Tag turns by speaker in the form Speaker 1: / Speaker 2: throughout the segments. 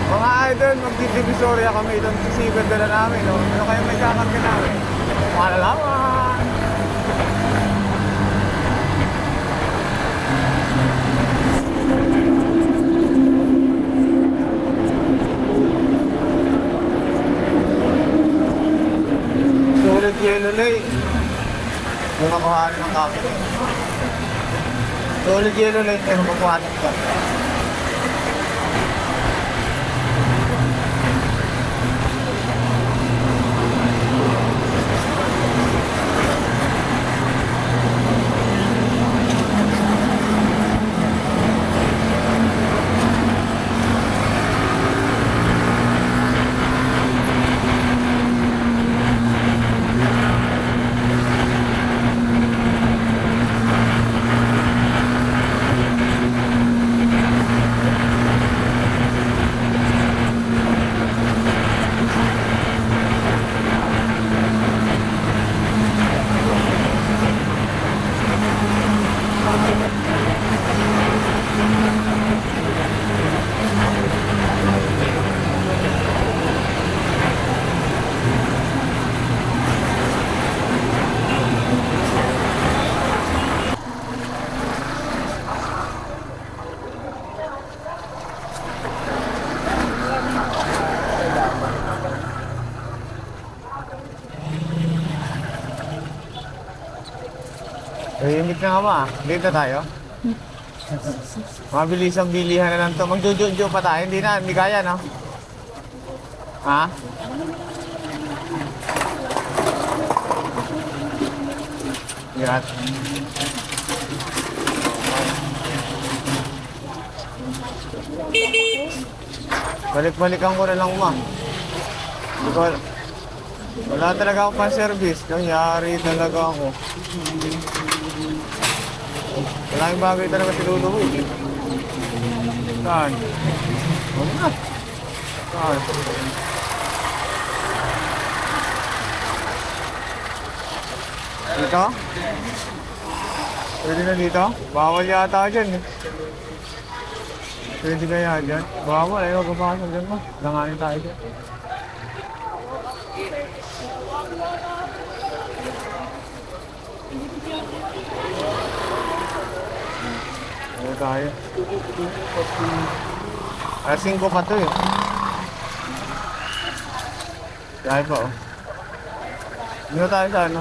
Speaker 1: Mga idol, magdidivisorya kami doon sa Siber dala namin. No? Ano kayo may kakarga namin? Malalaman! Sulit yellow lane. Yung makuhanin ng kapit. Sulit yellow lane, pero makuhanin ka. Tahimik na nga ba? Dito tayo? Mabilis ang bilihan na lang to. Magjujujo pa tayo. Hindi na, hindi kaya, no? Ha? Yan. Balik-balikan ko na lang, ma. Hindi ko, wala talaga ako pa-service. Nangyari talaga ako. Maraming bagay talaga si Lolo ko eh. Saan? Wala. Saan? Dito? Pwede na dito? Bawal yata dyan eh. Pwede kaya dyan? Bawal eh, huwag kapasok dyan mo. Langanin tayo dyan. Ano tayo? Alas 5 pa to eh. Kaya pa oh. Dito tayo sa ano?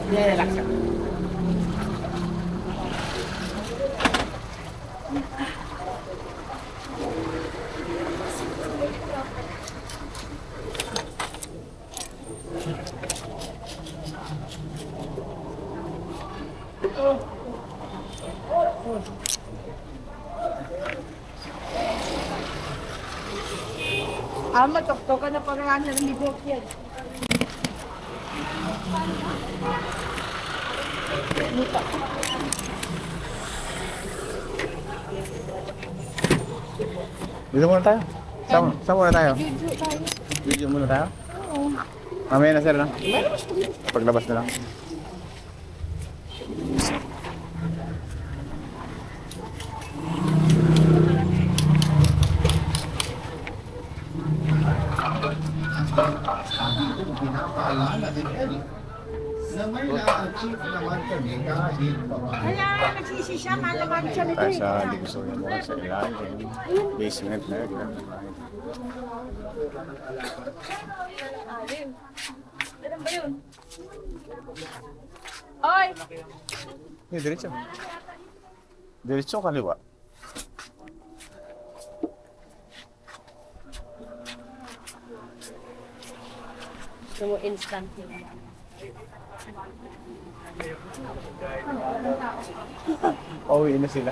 Speaker 2: Relax ka. Matok-tokan na parang ng libot yan.
Speaker 1: Dito muna tayo. Saan muna tayo? Video muna tayo?
Speaker 2: Oo.
Speaker 1: Mamaya na sir na? Paglabas na lang.
Speaker 3: Pinapaalala din yan na may na-achieve naman kami kahit pa.
Speaker 2: Kaya nagsisi siya, malaman siya nito
Speaker 1: Tayo
Speaker 2: eh.
Speaker 1: sa Divisoria Mall sa ilalim. Basement na yun.
Speaker 2: Ano ba yun? Oy!
Speaker 1: Diretso. Diretso kaliwa.
Speaker 4: Gusto mo instant yun.
Speaker 1: Pauwi na sila.